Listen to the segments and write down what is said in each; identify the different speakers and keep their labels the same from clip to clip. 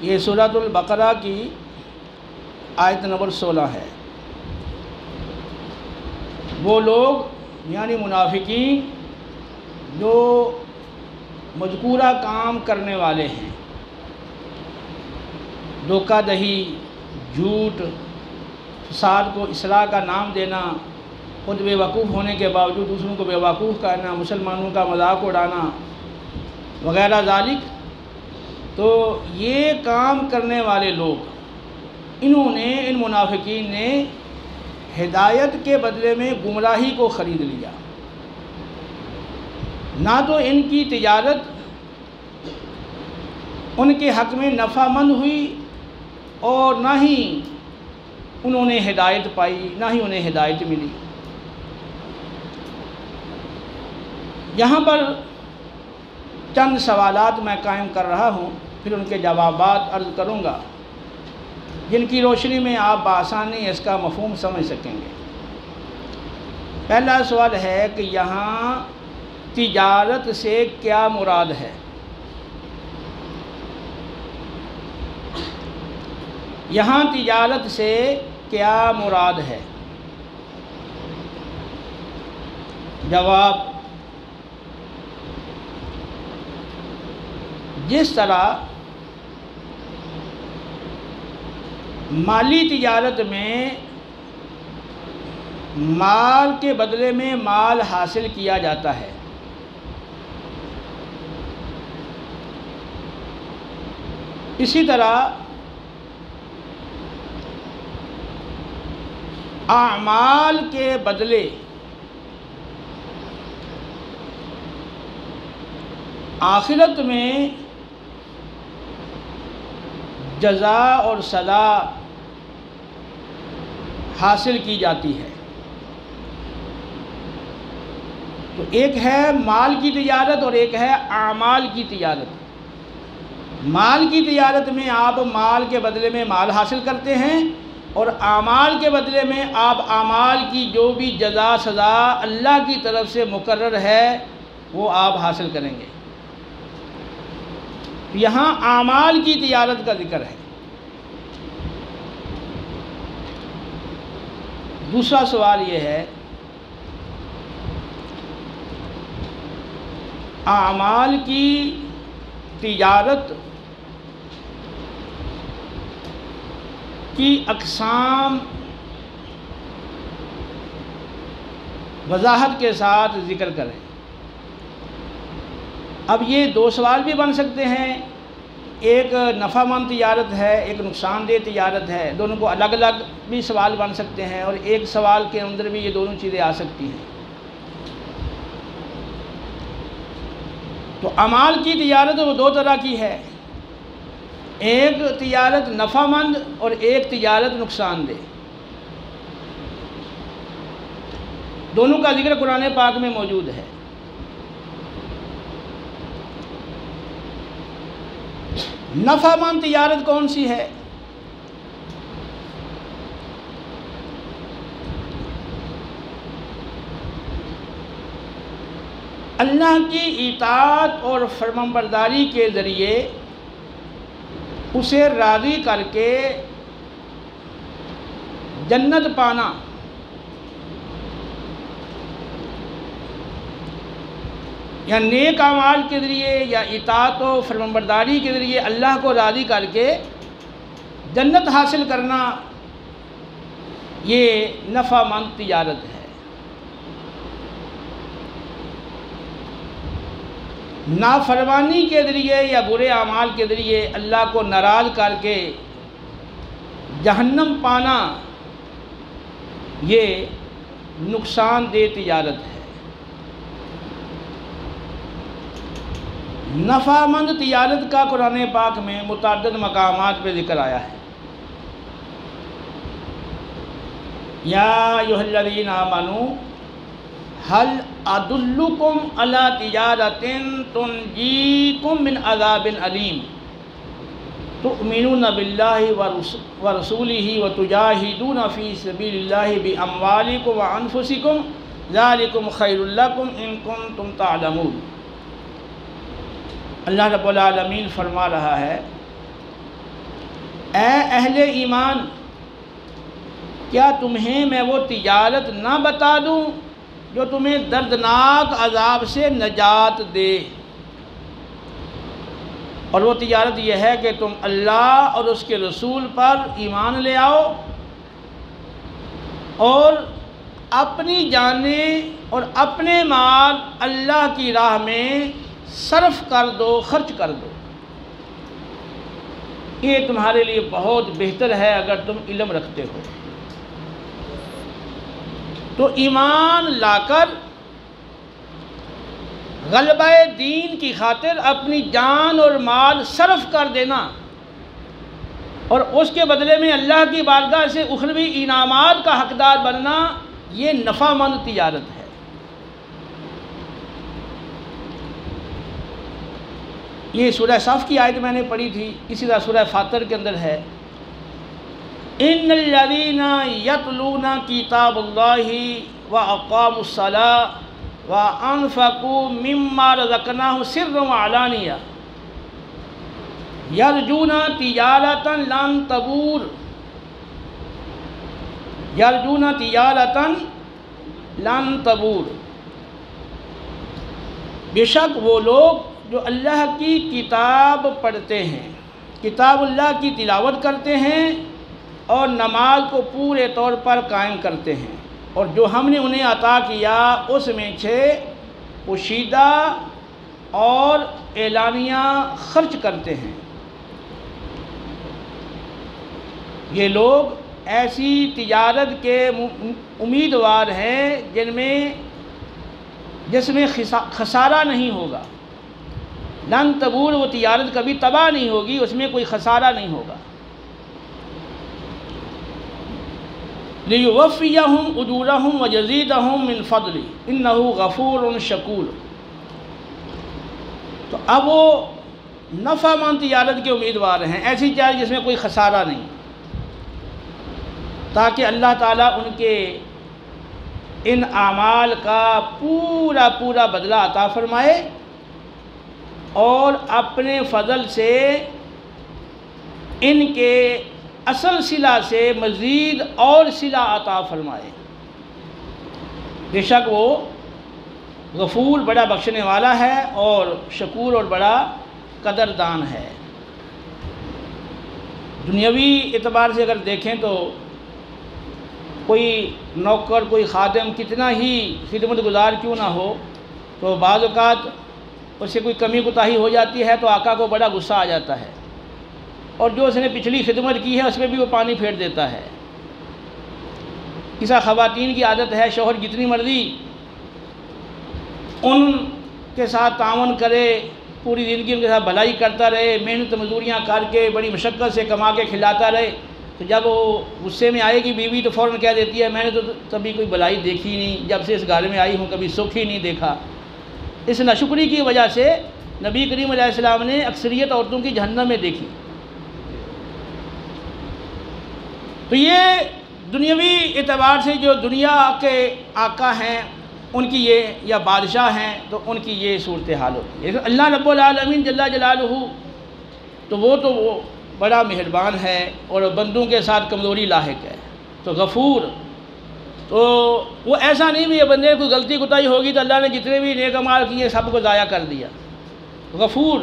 Speaker 1: یہ سورۃ البقرہ کی آیت نمبر 16 ہے۔ وہ لوگ یعنی منافقین جو مذکورہ کام کرنے والے ہیں، دھوکہ دہی، جھوٹ، فساد کو اصلاح کا نام دینا، خود بے وقوف ہونے کے باوجود دوسروں کو بے وقوف کرنا، مسلمانوں کا مذاق اڑانا وغیرہ ذالک، تو یہ کام کرنے والے لوگ ان منافقین نے ہدایت کے بدلے میں گمراہی کو خرید لیا۔ نہ تو ان کی تجارت ان کے حق میں نفع مند ہوئی اور نہ ہی انہوں نے ہدایت پائی، نہ ہی انہیں ہدایت ملی۔ یہاں پر چند سوالات میں قائم کر رہا ہوں، پھر ان کے جوابات عرض کروں گا، جن کی روشنی میں آپ بآسانی اس کا مفہوم سمجھ سکیں گے۔ پہلا سوال ہے کہ یہاں تجارت سے کیا مراد ہے؟ یہاں تجارت سے کیا مراد ہے؟ جواب: جس طرح مالی تجارت میں مال کے بدلے میں مال حاصل کیا جاتا ہے، اسی طرح اعمال کے بدلے آخرت میں جزا اور سزا حاصل کی جاتی ہے۔ تو ایک ہے مال کی تجارت اور ایک ہے اعمال کی تجارت۔ مال کی تجارت میں آپ مال کے بدلے میں مال حاصل کرتے ہیں، اور اعمال کے بدلے میں آپ اعمال کی جو بھی جزا سزا اللہ کی طرف سے مقرر ہے وہ آپ حاصل کریں گے۔ یہاں اعمال کی تجارت کا ذکر ہے۔ دوسرا سوال یہ ہے، اعمال کی تجارت کی اقسام وضاحت کے ساتھ ذکر کریں۔ اب یہ دو سوال بھی بن سکتے ہیں، ایک نفع مند تجارت ہے، ایک نقصان دہ تجارت ہے، دونوں کو الگ الگ بھی سوال بن سکتے ہیں، اور ایک سوال کے اندر بھی یہ دونوں چیزیں آ سکتی ہیں۔ تو اعمال کی تجارت وہ دو طرح کی ہے، ایک تجارت نفع مند اور ایک تجارت نقصان دہ۔ دونوں کا ذکر قرآن پاک میں موجود ہے۔ نفع مند تجارت کون سی ہے؟ اللہ کی اطاعت اور فرمانبرداری کے ذریعے اسے راضی کر کے جنت پانا، یا نیک اعمال کے ذریعے یا اطاعت و فرمانبرداری کے ذریعے اللہ کو راضی کر کے جنت حاصل کرنا، یہ نفع مند تجارت ہے۔ نافرمانی کے ذریعے یا برے اعمال کے ذریعے اللہ کو ناراض کر کے جہنم پانا، یہ نقصان دہ تجارت ہے۔ نفع مند تجارت کا قرآن پاک میں متعدد مقامات پہ ذکر آیا ہے۔ یا ایھا الذین آمنوا هل ادلکم علی تجارۃ تنجیکم من عذاب علیم تؤمنون باللہ ورسولہ وتجاہدون فی سبیل اللہ باموالکم وانفسکم ذالکم خیر لکم ان کنتم تعلمون۔ اللہ رب العالمین فرما رہا ہے اے اہل ایمان، کیا تمہیں میں وہ تجارت نہ بتا دوں جو تمہیں دردناک عذاب سے نجات دے؟ اور وہ تجارت یہ ہے کہ تم اللہ اور اس کے رسول پر ایمان لے آؤ اور اپنی جانیں اور اپنے مال اللہ کی راہ میں صرف کر دو، خرچ کر دو۔ یہ تمہارے لیے بہت بہتر ہے اگر تم علم رکھتے ہو۔ تو ایمان لا کر غلبہ دین کی خاطر اپنی جان اور مال صرف کر دینا اور اس کے بدلے میں اللہ کی بارگاہ سے اخروی انعامات کا حقدار بننا، یہ نفع مند تجارت ہے۔ یہ سورہ صف کی آیت میں نے پڑھی تھی، اسی طرح سورہ فاطر کے اندر ہے، ان الذین یتلون کتاب اللہ واقاموا الصلاۃ وانفقوا مما رزقناہم سرا وعلانیہ یرجون تجارتا لن تبور، یرجون تجارتا لن تبور۔ بے شک وہ لوگ جو اللہ کی کتاب پڑھتے ہیں، کتاب اللہ کی تلاوت کرتے ہیں اور نماز کو پورے طور پر قائم کرتے ہیں، اور جو ہم نے انہیں عطا کیا اس میں سے پوشیدہ اور اعلانیہ خرچ کرتے ہیں۔ یہ لوگ ایسی تجارت کے امیدوار ہیں جس میں خسارہ نہیں ہوگا۔ لن تبور، وہ تجارت کبھی تباہ نہیں ہوگی، اس میں کوئی خسارہ نہیں ہوگا۔ لِيُوَفِّيَهُمْ أُجُورَهُمْ وَيَزِيدَهُمْ مِنْ فَضْلِهِ إِنَّهُ غَفُورٌ شَكُورٌ۔ تو اب وہ نفع مند تجارت کے امیدوار ہیں، ایسی تجارت جس میں کوئی خسارہ نہیں، تاکہ اللہ تعالیٰ ان کے ان اعمال کا پورا پورا بدلہ عطا فرمائے اور اپنے فضل سے ان کے اصل صلہ سے مزید اور صلہ عطا فرمائے۔ بے شک وہ غفور، بڑا بخشنے والا ہے، اور شکور، اور بڑا قدردان ہے۔ دنیاوی اعتبار سے اگر دیکھیں تو کوئی نوکر، کوئی خادم کتنا ہی خدمت گزار کیوں نہ ہو، تو بعض اوقات اس سے کوئی کمی کوتاہی ہو جاتی ہے تو آقا کو بڑا غصہ آ جاتا ہے، اور جو اس نے پچھلی خدمت کی ہے اس میں بھی وہ پانی پھیر دیتا ہے۔ کسا خواتین کی عادت ہے، شوہر جتنی مرضی ان کے ساتھ تعاون کرے، پوری زندگی ان کے ساتھ بھلائی کرتا رہے، محنت مزدوریاں کر کے بڑی مشقت سے کما کے کھلاتا رہے، تو جب وہ غصے میں آئے گی بیوی تو فوراً کہہ دیتی ہے میں نے تو کبھی کوئی بھلائی دیکھی نہیں، جب سے اس گھر میں آئی ہوں کبھی سکھ ہی نہیں دیکھا۔ اس ناشکری کی وجہ سے نبی کریم علیہ السلام نے اکثریت عورتوں کی جہنم میں دیکھی۔ تو یہ دنیاوی اعتبار سے جو دنیا کے آقا ہیں ان کی یہ، یا بادشاہ ہیں تو ان کی یہ صورتحال ہوتی ہے۔ اللہ رب العالمین جل جلالہ تو وہ بڑا مہربان ہے اور بندوں کے ساتھ کمزوری لاحق ہے، تو غفور، تو وہ ایسا نہیں بھی بندے کوئی غلطی کوتاہی ہوگی تو اللہ نے جتنے بھی نیک اعمال کیے سب کو ضائع کر دیا۔ غفور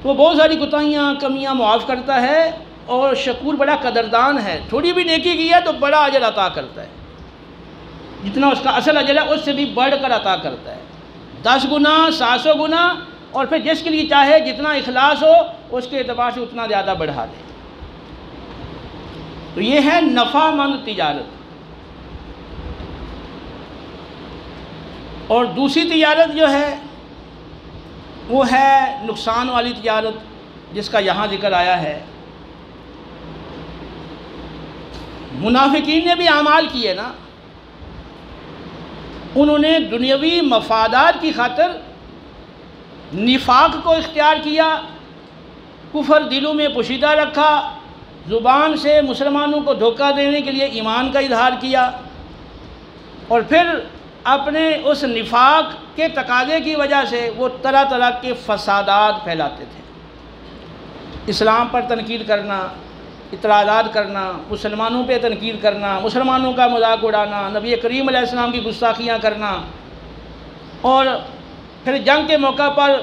Speaker 1: تو وہ بہت ساری کوتاہیاں کمیاں معاف کرتا ہے، اور شکور بڑا قدردان ہے، تھوڑی بھی نیکی کی ہے تو بڑا اجر عطا کرتا ہے، جتنا اس کا اصل اجر ہے اس سے بھی بڑھ کر عطا کرتا ہے، 10 گنا 700 گنا، اور پھر جس کے لیے چاہے جتنا اخلاص ہو اس کے اعتبار سے اتنا زیادہ بڑھا دے۔ تو یہ ہے نفع مند تجارت۔ اور دوسری تجارت جو ہے وہ ہے نقصان والی تجارت، جس کا یہاں ذکر آیا ہے۔ منافقین نے بھی اعمال کیے نا، انہوں نے دنیاوی مفادات کی خاطر نفاق کو اختیار کیا، کفر دلوں میں پوشیدہ رکھا، زبان سے مسلمانوں کو دھوکہ دینے کے لیے ایمان کا اظہار کیا، اور پھر اپنے اس نفاق کے تقاضے کی وجہ سے وہ طرح طرح کے فسادات پھیلاتے تھے۔ اسلام پر تنقید کرنا، اعتراضات کرنا، مسلمانوں پہ تنقید کرنا، مسلمانوں کا مذاق اڑانا، نبی کریم علیہ السلام کی گستاخیاں کرنا، اور پھر جنگ کے موقع پر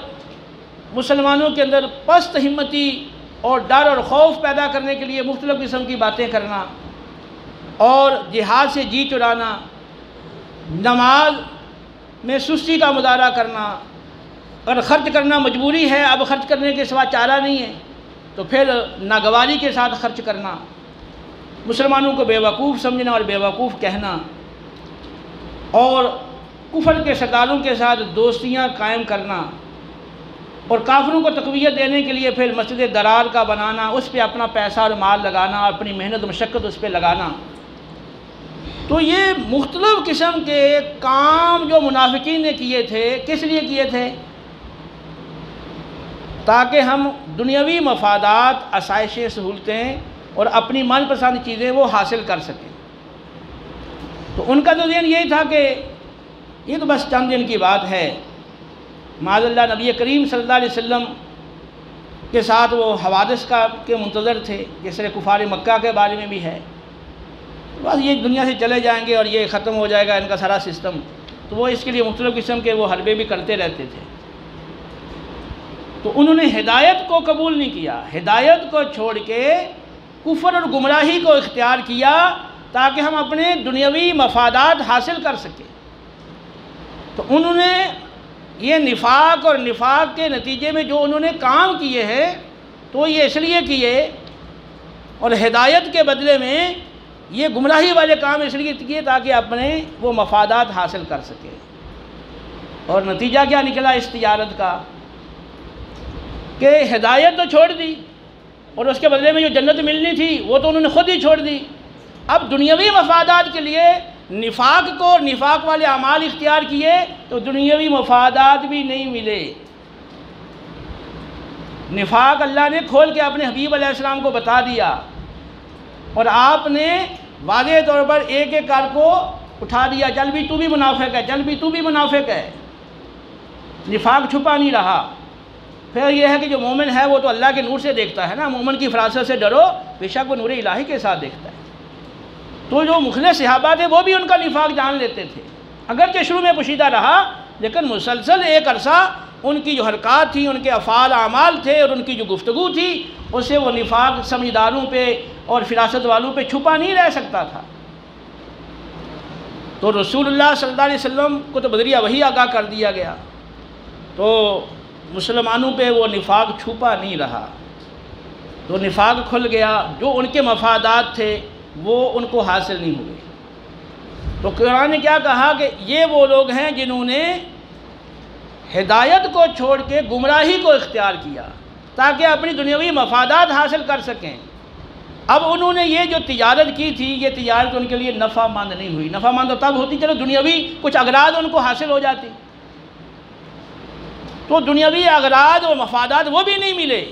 Speaker 1: مسلمانوں کے اندر پست ہمتی اور ڈر اور خوف پیدا کرنے کے لیے مختلف قسم کی باتیں کرنا، اور جہاد سے جی چرانا، نماز میں سستی کا مظاہرہ کرنا، اگر خرچ کرنا مجبوری ہے، اب خرچ کرنے کے سوا چارہ نہیں ہے تو پھر ناگواری کے ساتھ خرچ کرنا، مسلمانوں کو بے وقوف سمجھنا اور بے وقوف کہنا، اور کفر کے سرداروں کے ساتھ دوستیاں قائم کرنا، اور کافروں کو تقویت دینے کے لیے پھر مسجد درار کا بنانا، اس پہ اپنا پیسہ اور مال لگانا، اپنی محنت مشقت اس پہ لگانا۔ تو یہ مختلف قسم کے کام جو منافقین نے کیے تھے، کس لیے کیے تھے؟ تاکہ ہم دنیاوی مفادات، آسائشیں، سہولتیں اور اپنی من پسند چیزیں وہ حاصل کر سکیں۔ تو ان کا تو ذہن یہی تھا کہ یہ تو بس چند دن کی بات ہے، معاذ اللہ نبی کریم صلی اللہ علیہ وسلم کے ساتھ وہ حوادث کے منتظر تھے، جس طرح کفار مکہ کے بارے میں بھی ہے، بس یہ دنیا سے چلے جائیں گے اور یہ ختم ہو جائے گا ان کا سارا سسٹم۔ تو وہ اس کے لیے مختلف قسم کے وہ حربے بھی کرتے رہتے تھے۔ تو انہوں نے ہدایت کو قبول نہیں کیا، ہدایت کو چھوڑ کے کفر اور گمراہی کو اختیار کیا تاکہ ہم اپنے دنیاوی مفادات حاصل کر سکیں۔ تو انہوں نے یہ نفاق اور نفاق کے نتیجے میں جو انہوں نے کام کیے ہیں تو یہ اس لیے کیے، اور ہدایت کے بدلے میں یہ گمراہی والے کام اس لیے کیے تاکہ اپنے وہ مفادات حاصل کر سکے۔ اور نتیجہ کیا نکلا اس تجارت کا؟ کہ ہدایت تو چھوڑ دی، اور اس کے بدلے میں جو جنت ملنی تھی وہ تو انہوں نے خود ہی چھوڑ دی۔ اب دنیاوی مفادات کے لیے نفاق کو، نفاق والے اعمال اختیار کیے تو دنیاوی مفادات بھی نہیں ملے۔ نفاق اللہ نے کھول کے اپنے حبیب علیہ السلام کو بتا دیا، اور آپ نے واضح طور پر ایک ایک کار کو اٹھا دیا، چل بھی تو بھی منافق ہے، چل بھی تو بھی منافق ہے۔ نفاق چھپا نہیں رہا۔ پھر یہ ہے کہ جو مومن ہے وہ تو اللہ کے نور سے دیکھتا ہے نا، مومن کی فراست سے ڈرو بے شک وہ نور الہی کے ساتھ دیکھتا ہے۔ تو جو مخلص صحابہ تھے وہ بھی ان کا نفاق جان لیتے تھے، اگرچہ شروع میں پوشیدہ رہا لیکن مسلسل ایک عرصہ ان کی جو حرکات تھیں، ان کے افعال اعمال تھے اور ان کی جو گفتگو تھی، اس سے وہ نفاق سمجھداروں پہ اور فراست والوں پہ چھپا نہیں رہ سکتا تھا۔ تو رسول اللہ صلی اللہ علیہ وسلم کو تو بدریہ وحی آگاہ کر دیا گیا، تو مسلمانوں پہ وہ نفاق چھپا نہیں رہا، تو نفاق کھل گیا، جو ان کے مفادات تھے وہ ان کو حاصل نہیں ہوئے۔ تو قرآن نے کیا کہا کہ یہ وہ لوگ ہیں جنہوں نے ہدایت کو چھوڑ کے گمراہی کو اختیار کیا تاکہ اپنی دنیاوی مفادات حاصل کر سکیں۔ اب انہوں نے یہ جو تجارت کی تھی، یہ تجارت ان کے لیے نفع مند نہیں ہوئی۔ نفع مند تو تب ہوتی چلو دنیاوی کچھ اغراض ان کو حاصل ہو جاتی، تو دنیاوی اغراض اور مفادات وہ بھی نہیں ملے،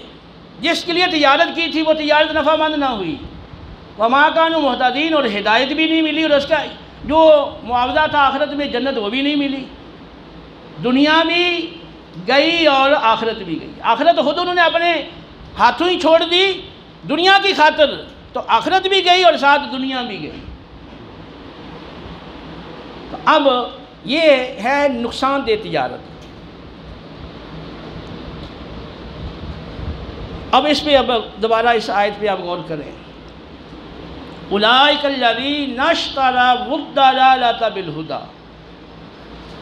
Speaker 1: جس کے لیے تجارت کی تھی وہ تجارت نفع مند نہ ہوئی۔ وما كانوا مهتدين، اور ہدایت بھی نہیں ملی، اور اس کا جو معاوضہ تھا آخرت میں جنت وہ بھی نہیں ملی۔ دنیا بھی گئی اور آخرت بھی گئی۔ آخرت خود انہوں نے اپنے ہاتھوں ہی چھوڑ دی دنیا کی خاطر، تو آخرت بھی گئی اور ساتھ دنیا بھی گئی۔ تو اب یہ ہے نقصان دہ تجارت۔ اب اس پہ اب دوبارہ اس آیت پہ آپ غور کریں۔ اولئک الذین اشتروا الضلالۃ بالہدی،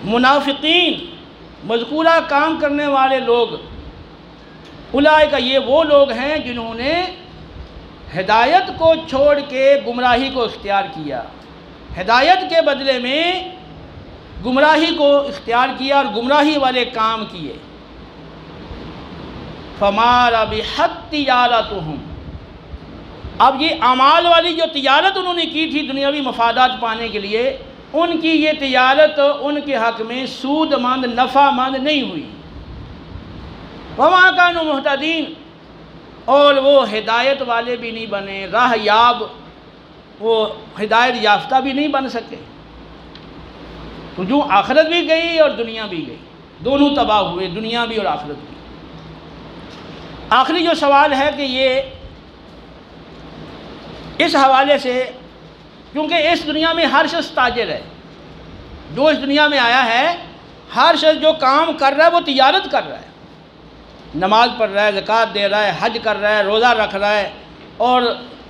Speaker 1: منافقین مذکورہ کام کرنے والے لوگ، اولئک یہ وہ لوگ ہیں جنہوں نے ہدایت کو چھوڑ کے گمراہی کو اختیار کیا، ہدایت کے بدلے میں گمراہی کو اختیار کیا اور گمراہی والے کام کیے۔ فما ربحت تجارتہم، اب یہ اعمال والی جو تجارت انہوں نے کی تھی دنیاوی مفادات پانے کے لیے، ان کی یہ تجارت ان کے حق میں سود مند، نفع مند نہیں ہوئی۔ وما كانوا مهتدين، اور وہ ہدایت والے بھی نہیں بنے، راہ یاب، وہ ہدایت یافتہ بھی نہیں بن سکے۔ تو جو آخرت بھی گئی اور دنیا بھی گئی، دونوں تباہ ہوئے، دنیا بھی اور آخرت بھی۔ آخری جو سوال ہے کہ یہ اس حوالے سے کیونکہ اس دنیا میں ہر شخص تاجر ہے، جو اس دنیا میں آیا ہے ہر شخص جو کام کر رہا ہے وہ تجارت کر رہا ہے، نماز پڑھ رہا ہے، زکوٰۃ دے رہا ہے، حج کر رہا ہے، روزہ رکھ رہا ہے اور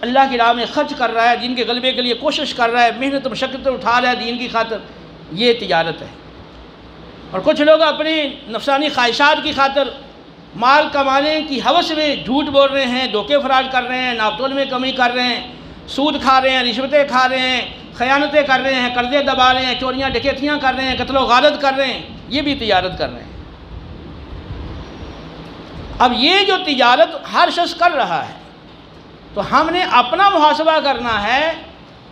Speaker 1: اللہ کی راہ میں خرچ کر رہا ہے، دین کے غلبے کے لیے کوشش کر رہا ہے، محنت مشقت اٹھا رہا ہے دین کی خاطر، یہ تجارت ہے۔ اور کچھ لوگ اپنی نفسانی خواہشات کی خاطر مال کمانے کی ہوس میں جھوٹ بول رہے ہیں، دھوکے فراڈ کر رہے ہیں، ناپ تول میں کمی کر رہے ہیں، سود کھا رہے ہیں، رشوتیں کھا رہے ہیں، خیانتیں کر رہے ہیں، قرضے دبا رہے ہیں، چوریاں ڈکیتیاں کر رہے ہیں، قتل و غارت کر رہے ہیں، یہ بھی تجارت کر رہے ہیں۔ اب یہ جو تجارت ہر شخص کر رہا ہے تو ہم نے اپنا محاسبہ کرنا ہے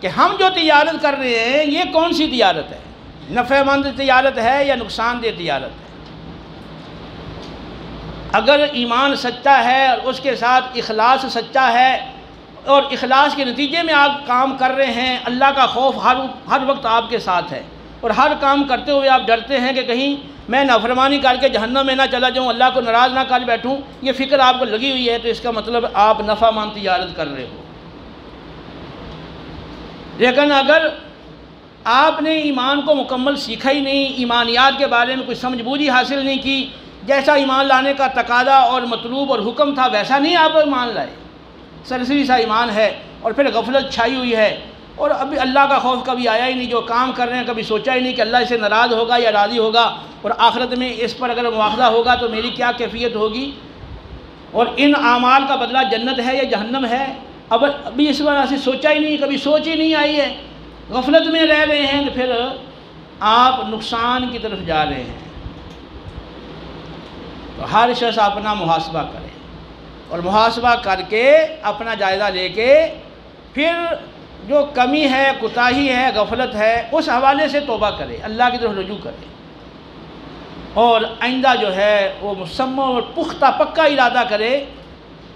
Speaker 1: کہ ہم جو تجارت کر رہے ہیں یہ کون سی تجارت ہے، نفع مند تجارت ہے یا نقصان دہ تجارت ہے۔ اگر ایمان سچا ہے اور اس کے ساتھ اخلاص سچا ہے اور اخلاص کے نتیجے میں آپ کام کر رہے ہیں، اللہ کا خوف ہر وقت آپ کے ساتھ ہے اور ہر کام کرتے ہوئے آپ ڈرتے ہیں کہ کہیں میں نافرمانی کر کے جہنم میں نہ چلا جاؤں، اللہ کو ناراض نہ کر بیٹھوں، یہ فکر آپ کو لگی ہوئی ہے تو اس کا مطلب آپ نفع مند تجارت کر رہے ہو۔ لیکن اگر آپ نے ایمان کو مکمل سیکھا ہی نہیں، ایمانیات کے بارے میں کوئی سمجھ بوجھ حاصل نہیں کی، جیسا ایمان لانے کا تقاضا اور مطلوب اور حکم تھا ویسا نہیں آپ ایمان لائے، سرسری سا ایمان ہے اور پھر غفلت چھائی ہوئی ہے اور ابھی اللہ کا خوف کبھی آیا ہی نہیں، جو کام کر رہے ہیں کبھی سوچا ہی نہیں کہ اللہ اسے ناراض ہوگا یا راضی ہوگا اور آخرت میں اس پر اگر مواخذہ ہوگا تو میری کیا کیفیت ہوگی اور ان اعمال کا بدلہ جنت ہے یا جہنم ہے، ابھی اس وجہ سے سوچا ہی نہیں، کبھی سوچ ہی نہیں آئی ہے، غفلت میں رہ رہے ہیں، تو پھر آپ نقصان کی طرف جا رہے ہیں۔ تو ہر شخص اپنا محاسبہ کرے اور محاسبہ کر کے اپنا جائزہ لے کے پھر جو کمی ہے، کوتاہی ہے، غفلت ہے، اس حوالے سے توبہ کرے، اللہ کی طرف رجوع کرے اور آئندہ جو ہے وہ مصمم اور پختہ پکا ارادہ کرے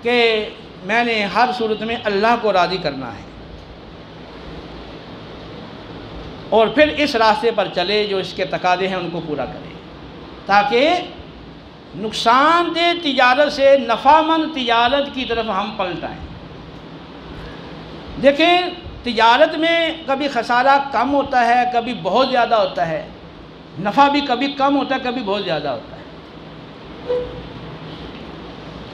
Speaker 1: کہ میں نے ہر صورت میں اللہ کو راضی کرنا ہے اور پھر اس راستے پر چلے جو اس کے تقاضے ہیں ان کو پورا کرے، تاکہ نقصان دہ تجارت سے نفع مند تجارت کی طرف ہم پلٹ آئیں۔ دیکھیں تجارت میں کبھی خسارہ کم ہوتا ہے، کبھی بہت زیادہ ہوتا ہے، نفع بھی کبھی کم ہوتا ہے، کبھی بہت زیادہ ہوتا ہے۔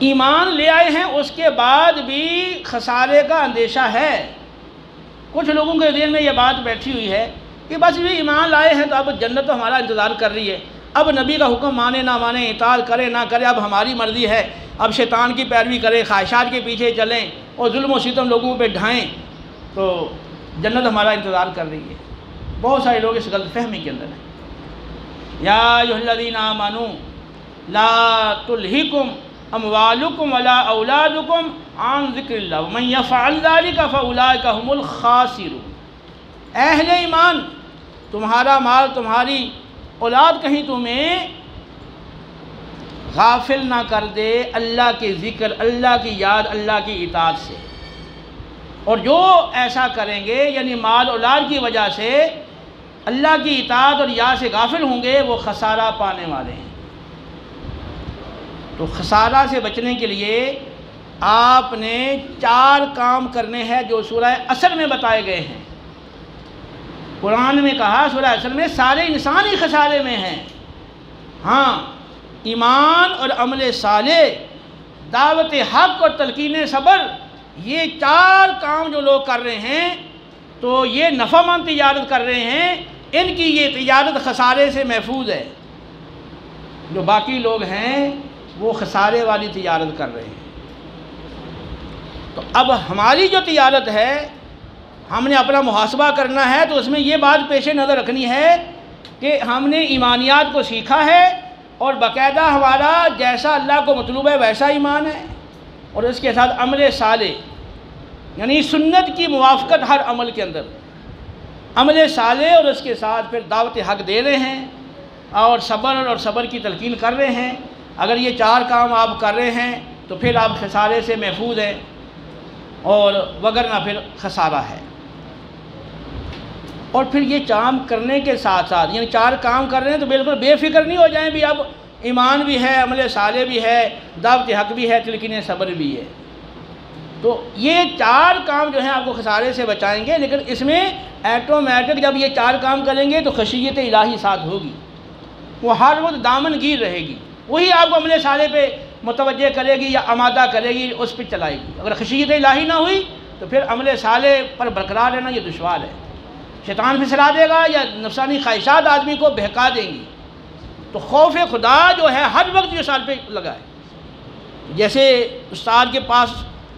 Speaker 1: ایمان لے آئے ہیں اس کے بعد بھی خسارے کا اندیشہ ہے۔ کچھ لوگوں کے ذہن میں یہ بات بیٹھی ہوئی ہے کہ بس بھی ایمان لائے ہیں تو اب جنت تو ہمارا انتظار کر رہی ہے، اب نبی کا حکم مانے نہ مانے، اطاعت کرے نہ کرے، اب ہماری مرضی ہے، اب شیطان کی پیروی کریں، خواہشات کے پیچھے چلیں اور ظلم و ستم لوگوں پہ ڈھائیں تو جنت ہمارا انتظار کر رہی ہے۔ بہت سارے لوگ اس غلط فہمی کے اندر ہیں۔ یا ایھا الذین آمنوا لا تلہکم اموالکم ولا اولادکم عن ذکر اللہ ومن یفعل ذلک فاولئک هم الخاسرون۔ اہل ایمان، تمہارا مال، تمہاری اولاد کہیں تمہیں غافل نہ کر دے اللہ کے ذکر، اللہ کی یاد، اللہ کی اطاعت سے، اور جو ایسا کریں گے یعنی مال اولاد کی وجہ سے اللہ کی اطاعت اور یاد سے غافل ہوں گے وہ خسارہ پانے والے ہیں۔ تو خسارہ سے بچنے کے لیے آپ نے 4 کام کرنے ہیں جو سورہ عصر میں بتائے گئے ہیں۔ قرآن میں کہا سورہ عصر میں سارے انسان ہی خسارے میں ہیں، ہاں ایمان اور عمل صالح، دعوت حق اور تلقین صبر، یہ 4 کام جو لوگ کر رہے ہیں تو یہ نفع مند تجارت کر رہے ہیں، ان کی یہ تجارت خسارے سے محفوظ ہے۔ جو باقی لوگ ہیں وہ خسارے والی تجارت کر رہے ہیں۔ تو اب ہماری جو تجارت ہے ہم نے اپنا محاسبہ کرنا ہے تو اس میں یہ بات پیش نظر رکھنی ہے کہ ہم نے ایمانیات کو سیکھا ہے اور باقاعدہ ہمارا جیسا اللہ کو مطلوب ہے ویسا ایمان ہے، اور اس کے ساتھ عمل صالح یعنی سنت کی موافقت ہر عمل کے اندر، عمل صالح اور اس کے ساتھ پھر دعوت حق دے رہے ہیں اور صبر کی تلقین کر رہے ہیں۔ اگر یہ 4 کام آپ کر رہے ہیں تو پھر آپ خسارے سے محفوظ ہیں اور وگرنہ پھر خسارہ ہے۔ اور پھر یہ کام کرنے کے ساتھ ساتھ یعنی 4 کام کر رہے ہیں تو بالکل بے فکر نہیں ہو جائیں بھی اب ایمان بھی ہے، عمل صالح بھی ہے، دعوت حق بھی ہے، تلقین صبر بھی ہے۔ تو یہ 4 کام جو ہیں آپ کو خسارے سے بچائیں گے، لیکن اس میں ایٹومیٹک جب یہ 4 کام کریں گے تو خشیت الہی ساتھ ہوگی، وہ ہر وقت دامن گیر رہے گی، وہی آپ کو عمل صالح پہ متوجہ کرے گی یا آمادہ کرے گی، اس پہ چلائے گی۔ اگر خشیت الہی نہ ہوئی تو پھر عمل صالح پر برقرار رہنا یہ دشوار ہے، شیطان پھسلا دے گا یا نفسانی خواہشات آدمی کو بہکا دیں گی۔ تو خوف خدا جو ہے ہر وقت یہ سال پہ لگا ہے۔ جیسے استاد کے پاس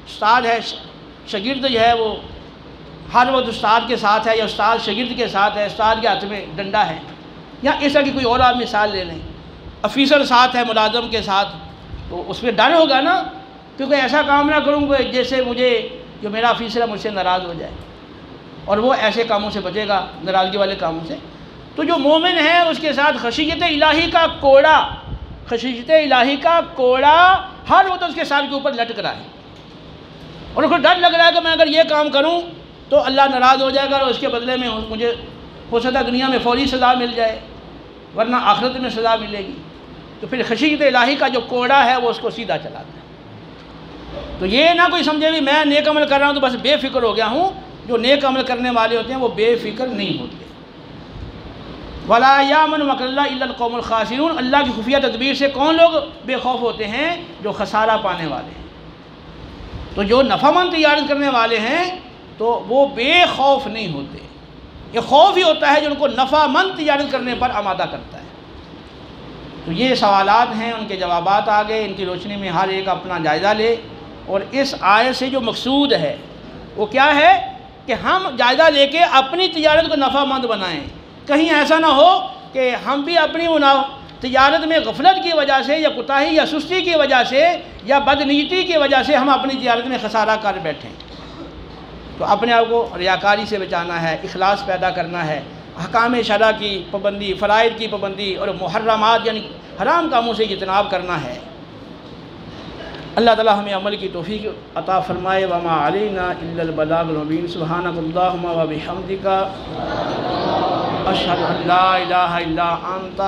Speaker 1: استاد ہے، شاگرد جو ہے وہ ہر وقت استاد کے ساتھ ہے، یا استاد شاگرد کے ساتھ ہے، استاد کے ہاتھ میں ڈنڈا ہے، یا اس طرح کی کوئی اور آپ مثال لے لیں۔ آفیسر ساتھ ہے ملازم کے ساتھ، تو اس پہ ڈر ہوگا نا، کیونکہ ایسا کام نہ کروں گا جیسے مجھے جو میرا آفیسر ہے مجھ سے ناراض ہو جائے، اور وہ ایسے کاموں سے بچے گا، ناراضگی والے کاموں سے۔ تو جو مومن ہے اس کے ساتھ خشیت الہی کا کوڑا، خشیت الہی کا کوڑا ہر وقت اس کے سر کے اوپر لٹک رہا ہے، اور اس کو ڈر لگ رہا ہے کہ میں اگر یہ کام کروں تو اللہ ناراض ہو جائے گا، اور اس کے بدلے میں مجھے ہو سکتا ہے دنیا میں فوری سزا مل جائے، ورنہ آخرت میں سزا ملے گی۔ تو پھر خشیت الہی کا جو کوڑا ہے وہ اس کو سیدھا چلاتا ہے۔ تو یہ نہ کوئی سمجھے بھی میں نیک عمل کر رہا ہوں تو بس بے فکر ہو گیا ہوں، جو نیک عمل کرنے والے ہوتے ہیں وہ بے فکر نہیں ہوتے۔ وَلَا يَأْمَنُ مَكْرَ اللَّهِ إِلَّا الْقَوْمُ الْخَاسِرُونَ، اللہ کی خفیہ تدبیر سے کون لوگ بے خوف ہوتے ہیں؟ جو خسارہ پانے والے ہیں۔ تو جو نفع مند تجارت کرنے والے ہیں تو وہ بے خوف نہیں ہوتے، یہ خوف ہی ہوتا ہے جو ان کو نفع مند تجارت کرنے پر آمادہ کرتا ہے۔ تو یہ سوالات ہیں، ان کے جوابات آ گئے، ان کی روشنی میں ہر ایک اپنا جائزہ لے، اور اس آیت سے جو مقصود ہے وہ کیا ہے کہ ہم جائزہ لے کے اپنی تجارت کو نفع مند بنائیں۔ کہیں ایسا نہ ہو کہ ہم بھی اپنی تجارت میں غفلت کی وجہ سے یا کوتاہی یا سستی کی وجہ سے یا بدنیتی کی وجہ سے ہم اپنی تجارت میں خسارہ کر بیٹھیں۔ تو اپنے آپ کو ریاکاری سے بچانا ہے، اخلاص پیدا کرنا ہے، احکام شرع کی پابندی، فرائض کی پابندی، اور محرمات یعنی حرام کاموں سے اجتناب کرنا ہے۔ اللہ تعالیٰ ہمیں عمل کی توفیق عطا فرمائے۔ وما علینا الا البلاغ المبین۔ سبحانک اللہم و بحمدک، اشہد ان لا الہ الا انت،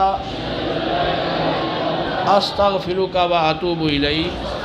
Speaker 1: استغفرک و اتوب الیک۔